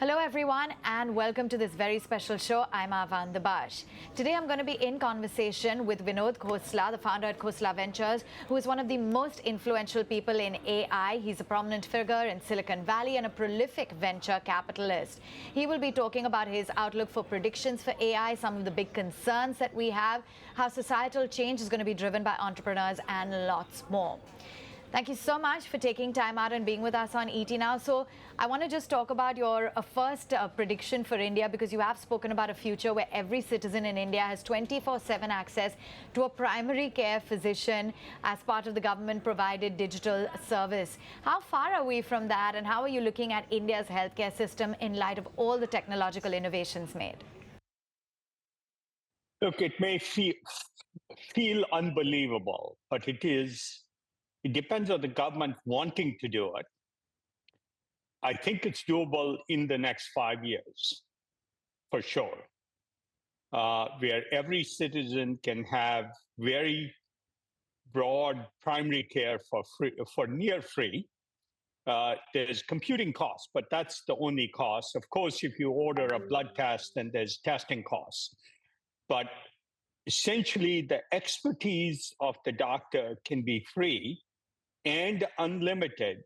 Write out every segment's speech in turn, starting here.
Hello, everyone, and welcome to this very special show. I'm Avan Dabash. Today, I'm going to be in conversation with Vinod Khosla, the founder at Khosla Ventures, who is one of the most influential people in AI. He's a prominent figure in Silicon Valley and a prolific venture capitalist. He will be talking about his outlook for predictions for AI, some of the big concerns that we have, how societal change is going to be driven by entrepreneurs, and lots more. Thank you so much for taking time out and being with us on ET Now. So I want to just talk about your first prediction for India, because you have spoken about a future where every citizen in India has 24/7 access to a primary care physician as part of the government-provided digital service. How far are we from that, and how are you looking at India's healthcare system in light of all the technological innovations made? Look, it may feel unbelievable, but it depends on the government wanting to do it. I think it's doable in the next 5 years, for sure, where every citizen can have very broad primary care for free, for near free. There's computing costs, but that's the only cost. Of course, if you order a blood test, then there's testing costs. But essentially, the expertise of the doctor can be free and unlimited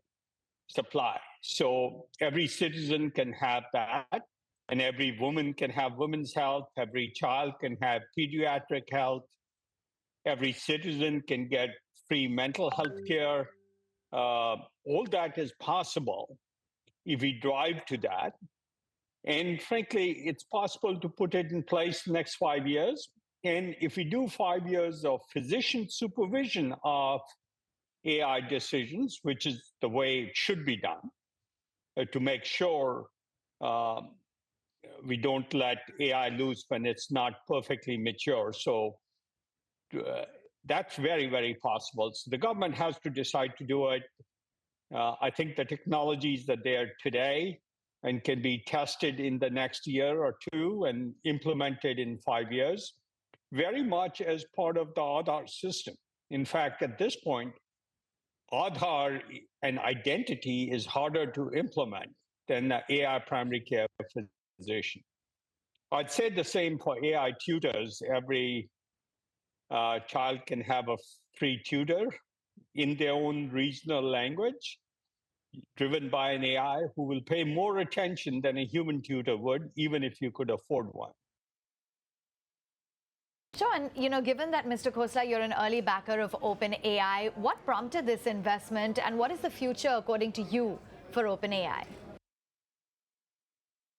supply. So every citizen can have that, and every woman can have women's health, every child can have pediatric health, every citizen can get free mental health care. All that is possible if we drive to that. And frankly, it's possible to put it in place the next 5 years. And if we do 5 years of physician supervision of AI decisions, which is the way it should be done, to make sure we don't let AI loose when it's not perfectly mature. So that's very, very possible. So the government has to decide to do it. I think the technologies that they are today and can be tested in the next year or two and implemented in 5 years, very much as part of the Aadhaar system. In fact, at this point, Aadhaar and identity is harder to implement than the AI primary care physician. I'd say the same for AI tutors. Every child can have a free tutor in their own regional language, driven by an AI who will pay more attention than a human tutor would, even if you could afford one. Sure, and given that, Mr. Khosla, you're an early backer of OpenAI, what prompted this investment, and what is the future, according to you, for OpenAI?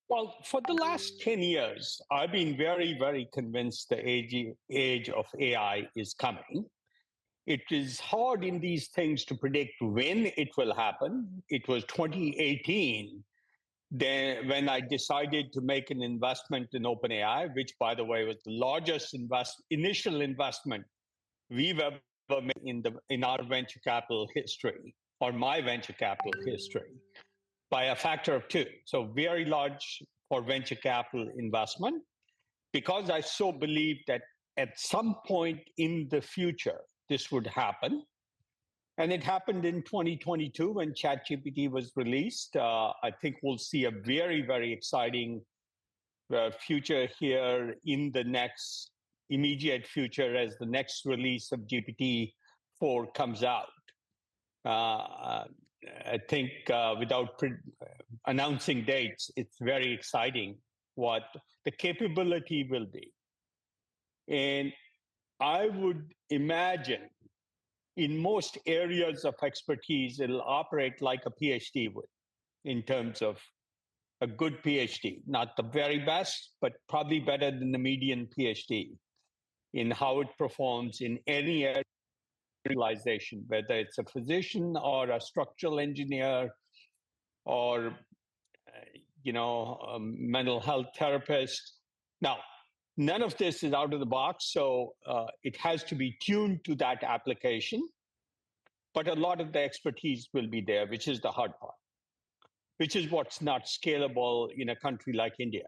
Well, for the last 10 years, I've been very, very convinced the age of AI is coming. It is hard in these things to predict when it will happen. It was 2018 when I decided to make an investment in OpenAI, which, by the way, was the largest initial investment we've ever made in our venture capital history, or my venture capital history, by a factor of 2. So very large for venture capital investment, because I so believe that at some point in the future, this would happen. And it happened in 2022 when ChatGPT was released. I think we'll see a very, very exciting future here in the next immediate future as the next release of GPT-4 comes out. I think without announcing dates, it's very exciting what the capability will be. And I would imagine in most areas of expertise, it'll operate like a PhD would, in terms of a good PhD, not the very best, but probably better than the median PhD in how it performs in any area of realization, whether it's a physician or a structural engineer or a mental health therapist. Now, none of this is out of the box, so it has to be tuned to that application. But a lot of the expertise will be there, which is the hard part, which is what's not scalable in a country like India.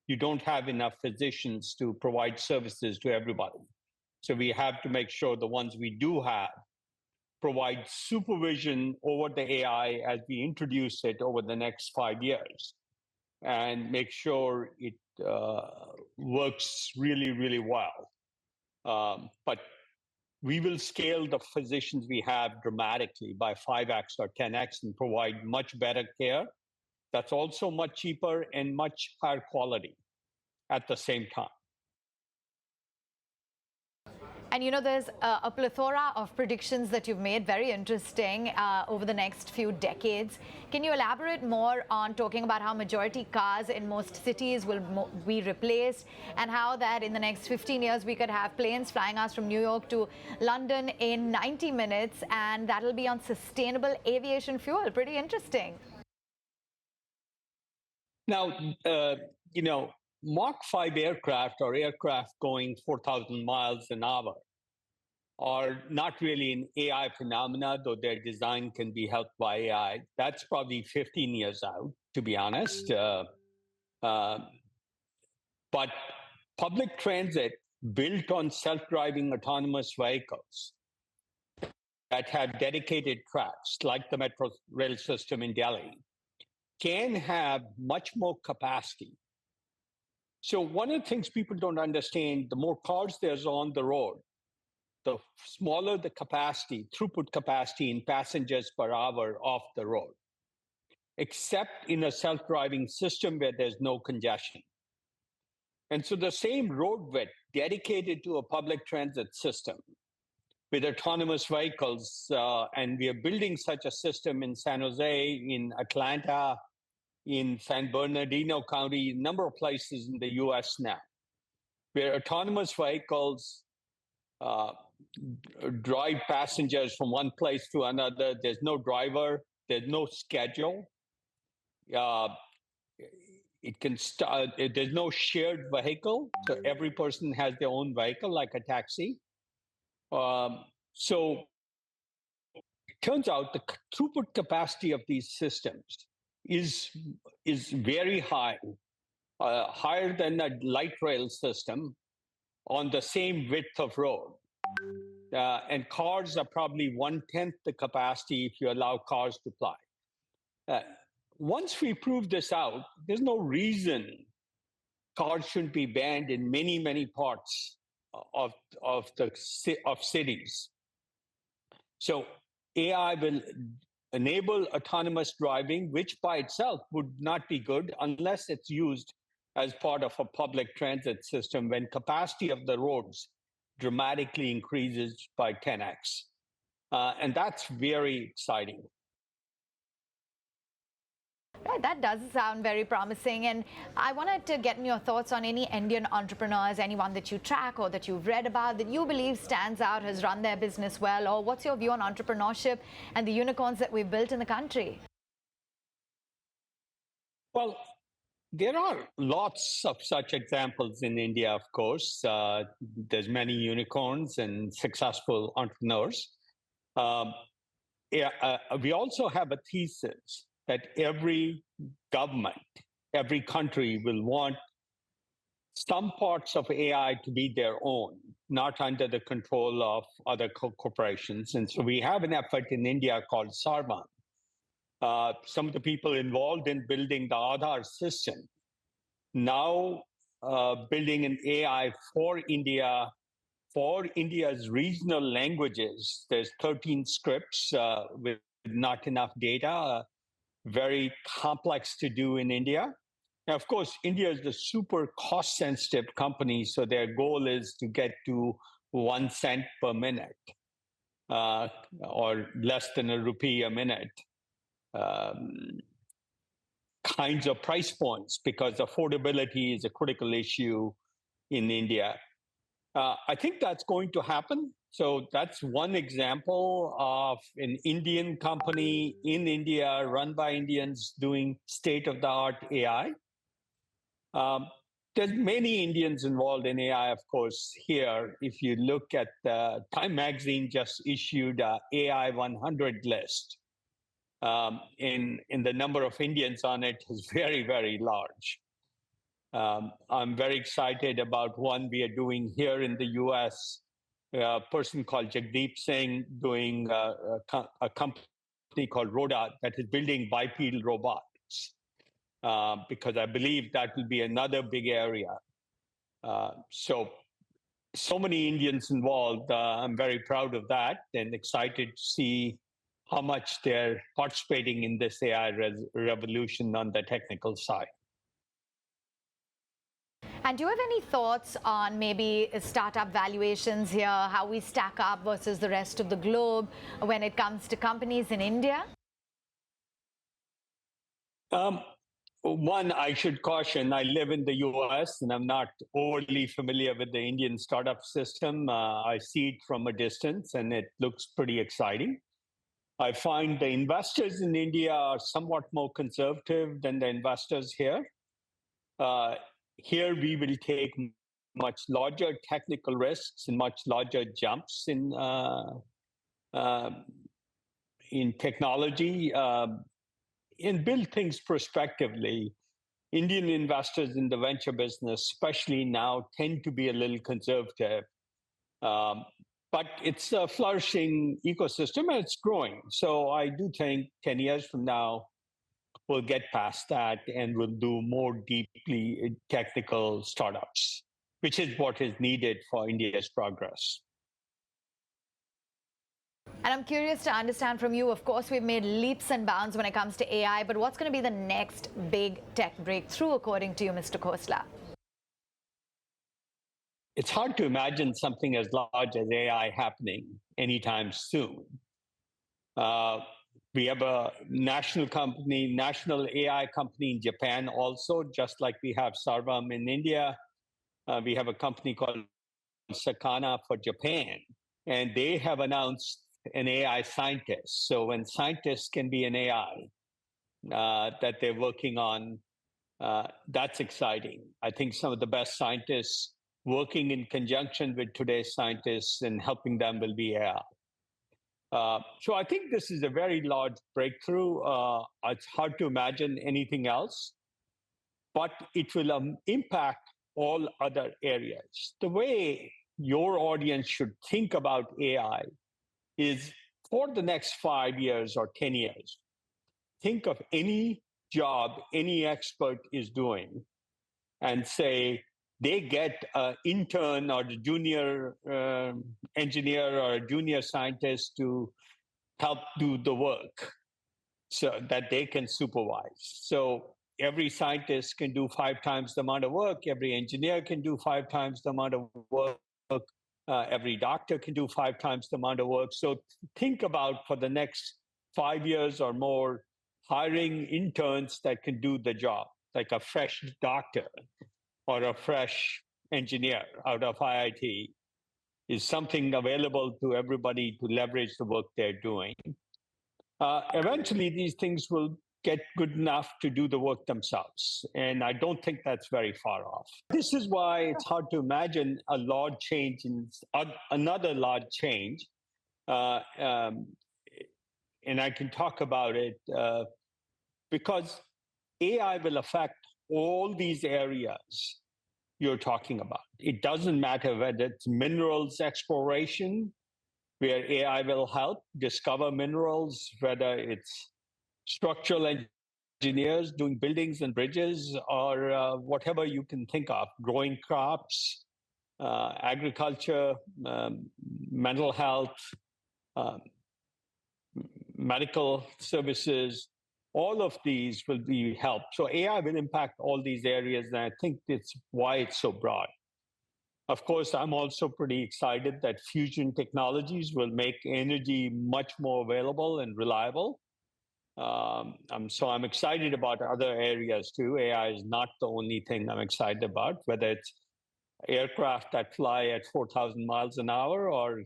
You don't have enough physicians to provide services to everybody. So we have to make sure the ones we do have provide supervision over the AI as we introduce it over the next 5 years. and make sure it works really, really well. But we will scale the physicians we have dramatically by 5x or 10x and provide much better care. That's also much cheaper and much higher quality at the same time. And there's a plethora of predictions that you've made, very interesting, over the next few decades. Can you elaborate more on talking about how majority cars in most cities will be replaced, and how that in the next 15 years we could have planes flying us from New York to London in 90 minutes, and that'll be on sustainable aviation fuel? Pretty interesting. Now, Mach 5 aircraft or aircraft going 4,000 miles an hour are not really an AI phenomena, though their design can be helped by AI. That's probably 15 years out, to be honest. But public transit built on self-driving autonomous vehicles that have dedicated tracks, like the metro rail system in Delhi, can have much more capacity. So one of the things people don't understand, the more cars there's on the road, the smaller the capacity, throughput capacity in passengers per hour off the road, except in a self-driving system where there's no congestion. And so the same road width dedicated to a public transit system with autonomous vehicles, and we are building such a system in San Jose, in Atlanta, in San Bernardino County, a number of places in the US now, where autonomous vehicles drive passengers from one place to another. There's no driver, there's no schedule. It can start, there's no shared vehicle, so every person has their own vehicle, like a taxi. So it turns out the throughput capacity of these systems is very high, higher than a light rail system on the same width of road. And cars are probably 1/10 the capacity if you allow cars to fly. Once we prove this out, there's no reason cars shouldn't be banned in many, many parts of cities. So AI will enable autonomous driving, which by itself would not be good unless it's used as part of a public transit system when capacity of the roads dramatically increases by 10x. And that's very exciting. Right, that does sound very promising. And I wanted to get your thoughts on any Indian entrepreneurs, anyone that you track or that you've read about that you believe stands out, has run their business well, or what's your view on entrepreneurship and the unicorns that we've built in the country? Well, there are lots of such examples in India, of course. There's many unicorns and successful entrepreneurs. We also have a thesis that every government, every country will want some parts of AI to be their own, not under the control of other corporations. And so we have an effort in India called Sarban. Some of the people involved in building the Aadhaar system now building an AI for India, for India's regional languages. There's 13 scripts with not enough data, very complex to do in India. Now, of course, India is a super cost-sensitive company, so their goal is to get to 1 cent per minute, or less than a rupee a minute, kinds of price points, because affordability is a critical issue in India. I think that's going to happen. So that's one example of an Indian company in India, run by Indians, doing state-of-the-art AI. There's many Indians involved in AI, of course, here. If you look at Time Magazine just issued a AI 100 list. In the number of Indians on it is very, very large. I'm very excited about one we are doing here in the US. A person called Jagdeep Singh doing a company called Rhoda that is building bipedal robots. because I believe that will be another big area. So many Indians involved. I'm very proud of that and excited to see how much they're participating in this AI revolution on the technical side. And do you have any thoughts on maybe startup valuations here, how we stack up versus the rest of the globe when it comes to companies in India? One, I should caution, I live in the US and I'm not overly familiar with the Indian startup system. I see it from a distance and it looks pretty exciting. I find the investors in India are somewhat more conservative than the investors here. Here, we will take much larger technical risks and much larger jumps in technology and build things prospectively. Indian investors in the venture business, especially now, tend to be a little conservative. But it's a flourishing ecosystem and it's growing. So I do think 10 years from now, we'll get past that and we'll do more deeply technical startups, which is what is needed for India's progress. And I'm curious to understand from you, of course, we've made leaps and bounds when it comes to AI, but what's going to be the next big tech breakthrough, according to you, Mr. Khosla? It's hard to imagine something as large as AI happening anytime soon. We have a national AI company in Japan also, just like we have Sarvam in India. We have a company called Sakana for Japan, and they have announced an AI scientist. So when scientists can be an AI that they're working on, that's exciting. I think some of the best scientists working in conjunction with today's scientists and helping them will be AI. So I think this is a very large breakthrough. It's hard to imagine anything else, but it will impact all other areas. The way your audience should think about AI is for the next 5 years or 10 years, think of any job any expert is doing and say, they get an intern or a junior engineer or a junior scientist to help do the work so that they can supervise. So every scientist can do 5 times the amount of work. Every engineer can do 5 times the amount of work. Every doctor can do 5 times the amount of work. So think about for the next 5 years or more, hiring interns that can do the job, like a fresh doctor or a fresh engineer out of IIT is something available to everybody to leverage the work they're doing. Eventually, these things will get good enough to do the work themselves. And I don't think that's very far off. This is why it's hard to imagine a large change in another large change. And I can talk about it because AI will affect all these areas you're talking about. It doesn't matter whether it's minerals exploration, where AI will help discover minerals, whether it's structural engineers doing buildings and bridges, or whatever you can think of, growing crops, agriculture, mental health, medical services. All of these will be helped. So AI will impact all these areas, and I think that's why it's so broad. Of course, I'm also pretty excited that fusion technologies will make energy much more available and reliable. So I'm excited about other areas too. AI is not the only thing I'm excited about, whether it's aircraft that fly at 4,000 miles an hour or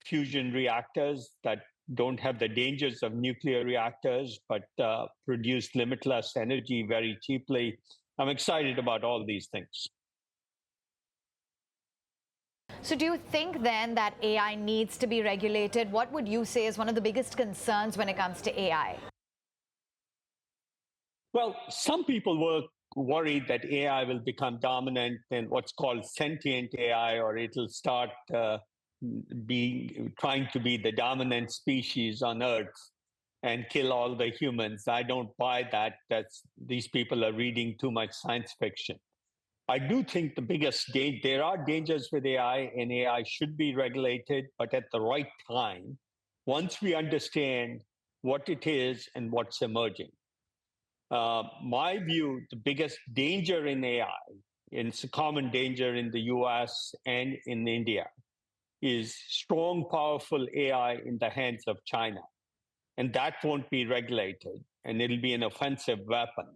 fusion reactors that don't have the dangers of nuclear reactors, but produce limitless energy very cheaply. I'm excited about all these things. So do you think then that AI needs to be regulated? What would you say is one of the biggest concerns when it comes to AI? Well, some people were worried that AI will become dominant in what's called sentient AI, or it'll start trying to be the dominant species on Earth. and kill all the humans. I don't buy that. These people are reading too much science fiction. I do think the biggest there are dangers with AI, and AI should be regulated, but at the right time, once we understand what it is and what's emerging. My view, the biggest danger in AI, and it's a common danger in the US and in India, is strong, powerful AI in the hands of China. And that won't be regulated, and it'll be an offensive weapon.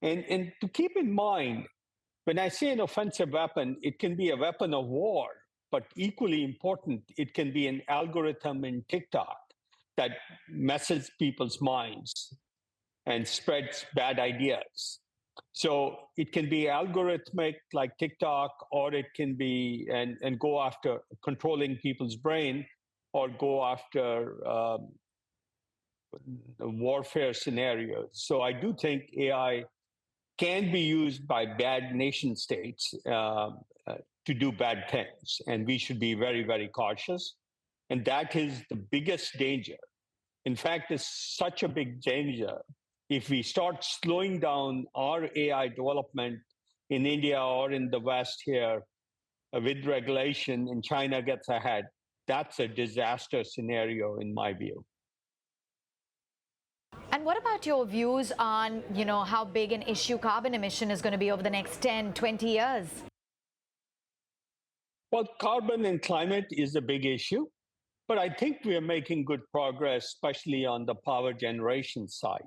And to keep in mind, when I say an offensive weapon, it can be a weapon of war, but equally important, it can be an algorithm in TikTok that messes people's minds and spreads bad ideas. So it can be algorithmic like TikTok, or it can be and go after controlling people's brain, or go after warfare scenarios. So I do think AI can be used by bad nation states to do bad things, and we should be very, very cautious. And that is the biggest danger. In fact, it's such a big danger. If we start slowing down our AI development in India or in the West here with regulation, and China gets ahead, that's a disaster scenario in my view. And what about your views on, how big an issue carbon emission is going to be over the next 10, 20 years? Well, carbon and climate is a big issue, but I think we are making good progress, especially on the power generation side.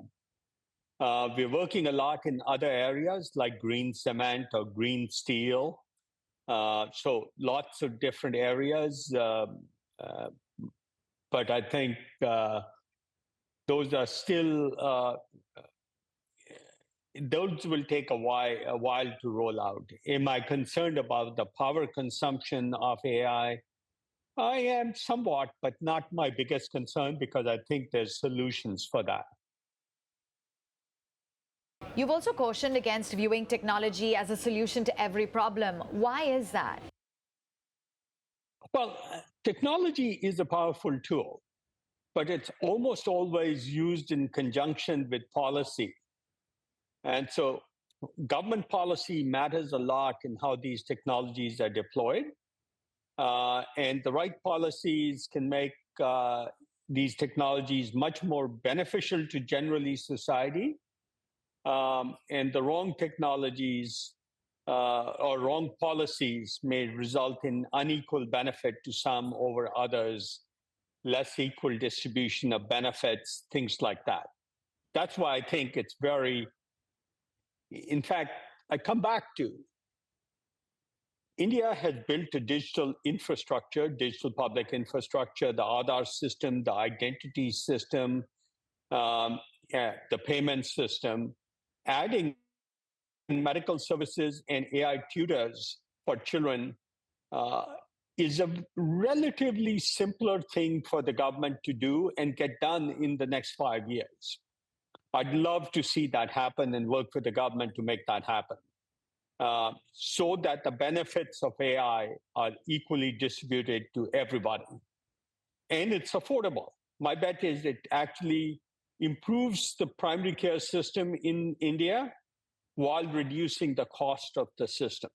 We're working a lot in other areas like green cement or green steel. So lots of different areas. But I think those are still, those will take a while to roll out. Am I concerned about the power consumption of AI? I am somewhat, but not my biggest concern, because I think there's solutions for that. You've also cautioned against viewing technology as a solution to every problem. Why is that? Well, technology is a powerful tool, but it's almost always used in conjunction with policy. And so government policy matters a lot in how these technologies are deployed. And the right policies can make these technologies much more beneficial to generally society. And the wrong technologies or wrong policies may result in unequal benefit to some over others, less equal distribution of benefits, things like that. That's why I think it's in fact, I come back to India has built a digital infrastructure, digital public infrastructure, the Aadhaar system, the identity system, the payment system, adding medical services and AI tutors for children is a relatively simpler thing for the government to do and get done in the next 5 years. I'd love to see that happen and work with the government to make that happen. So that the benefits of AI are equally distributed to everybody. And it's affordable. My bet is it actually improves the primary care system in India while reducing the cost of the system.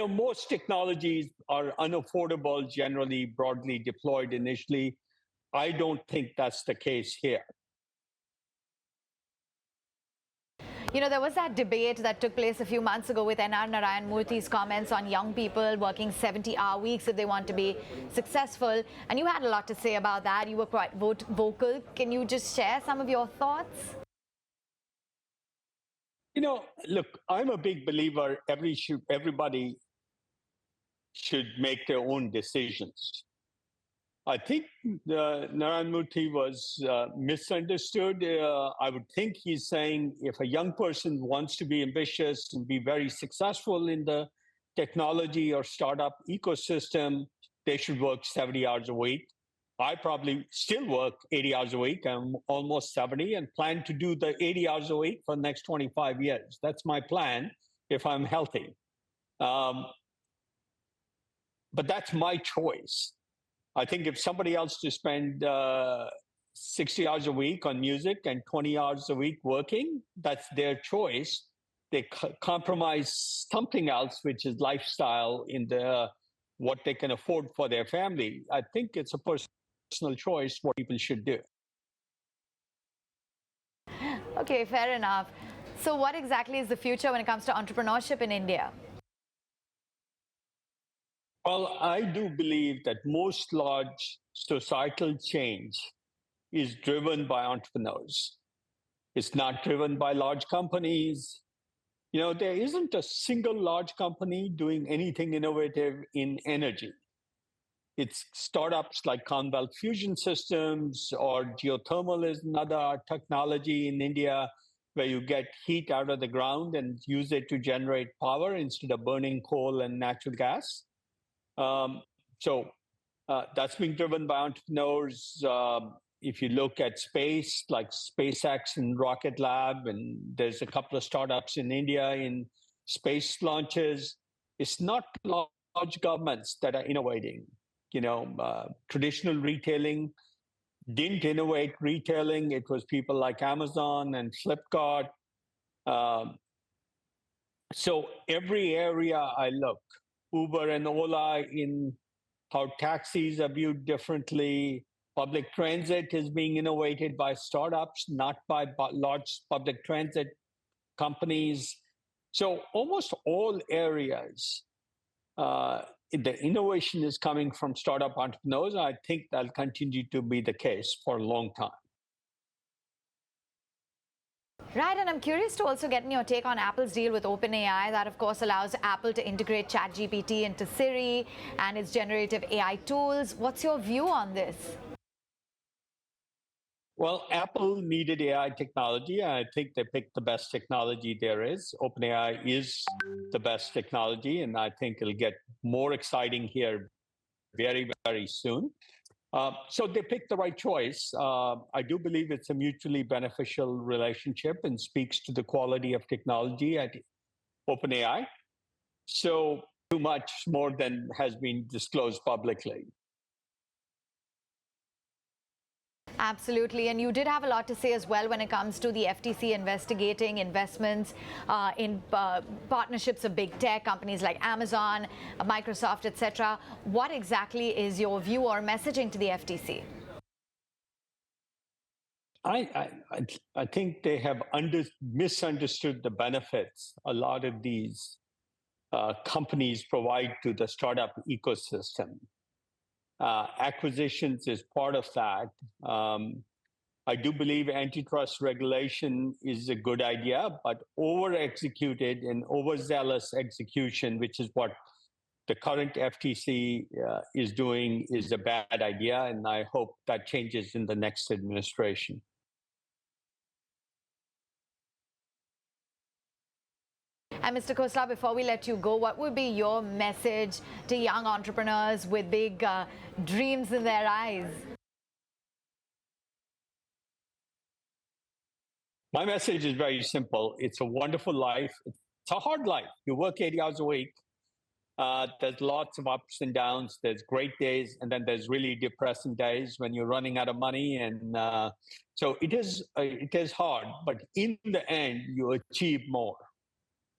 Most technologies are unaffordable, generally broadly deployed initially. I don't think that's the case here. There was that debate that took place a few months ago with N.R. Narayan Murthy's comments on young people working 70-hour weeks if they want to be successful. And you had a lot to say about that. You were quite vocal. Can you just share some of your thoughts? Look, I'm a big believer everybody should make their own decisions. I think Narayan Murthy was misunderstood. I would think he's saying if a young person wants to be ambitious and be very successful in the technology or startup ecosystem, they should work 70 hours a week. I probably still work 80 hours a week. I'm almost 70 and plan to do the 80 hours a week for the next 25 years. That's my plan if I'm healthy. But that's my choice. I think if somebody else to spend 60 hours a week on music and 20 hours a week working, that's their choice. They compromise something else, which is lifestyle in the what they can afford for their family. I think it's a personal choice what people should do. Okay, fair enough. So what exactly is the future when it comes to entrepreneurship in India? Well, I do believe that most large societal change is driven by entrepreneurs. It's not driven by large companies. You know, there isn't a single large company doing anything innovative in energy. It's startups like Conval Fusion Systems or geothermal is another technology in India where you get heat out of the ground and use it to generate power instead of burning coal and natural gas. So that's being driven by entrepreneurs. If you look at space, like SpaceX and Rocket Lab, and there's a couple of startups in India in space launches, it's not large governments that are innovating. Traditional retailing didn't innovate retailing. It was people like Amazon and Flipkart. Um, so every area I look, Uber and Ola in how taxis are viewed differently. Public transit is being innovated by startups, not by large public transit companies. So almost all areas, the innovation is coming from startup entrepreneurs. I think that'll continue to be the case for a long time. Right, and I'm curious to also get your take on Apple's deal with OpenAI that, of course, allows Apple to integrate ChatGPT into Siri and its generative AI tools. What's your view on this? Well, Apple needed AI technology. And I think they picked the best technology there is. OpenAI is the best technology, and I think it'll get more exciting here very, very soon. So they picked the right choice. I do believe it's a mutually beneficial relationship and speaks to the quality of technology at OpenAI. So too much more than has been disclosed publicly. Absolutely, and you did have a lot to say as well when it comes to the FTC investigating investments in partnerships of big tech companies like Amazon, Microsoft, etc. What exactly is your view or messaging to the FTC? I think they have misunderstood the benefits a lot of these companies provide to the startup ecosystem. Acquisitions is part of that. I do believe antitrust regulation is a good idea, but over-executed and overzealous execution, which is what the current FTC is doing, is a bad idea, and I hope that changes in the next administration. And Mr. Khosla, before we let you go, what would be your message to young entrepreneurs with big dreams in their eyes? My message is very simple. It's a wonderful life. It's a hard life. You work 80 hours a week. There's lots of ups and downs. There's great days, and then there's really depressing days when you're running out of money. And so it is hard, but in the end, you achieve more.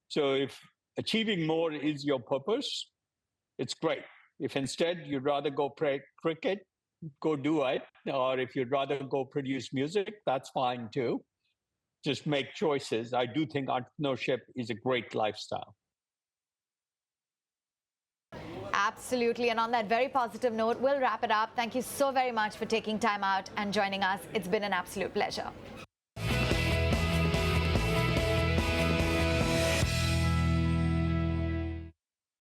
So if achieving more is your purpose, it's great. If instead you'd rather go play cricket, go do it. Or if you'd rather go produce music, that's fine too. Just make choices. I do think entrepreneurship is a great lifestyle. Absolutely. And on that very positive note, we'll wrap it up. Thank you so very much for taking time out and joining us. It's been an absolute pleasure.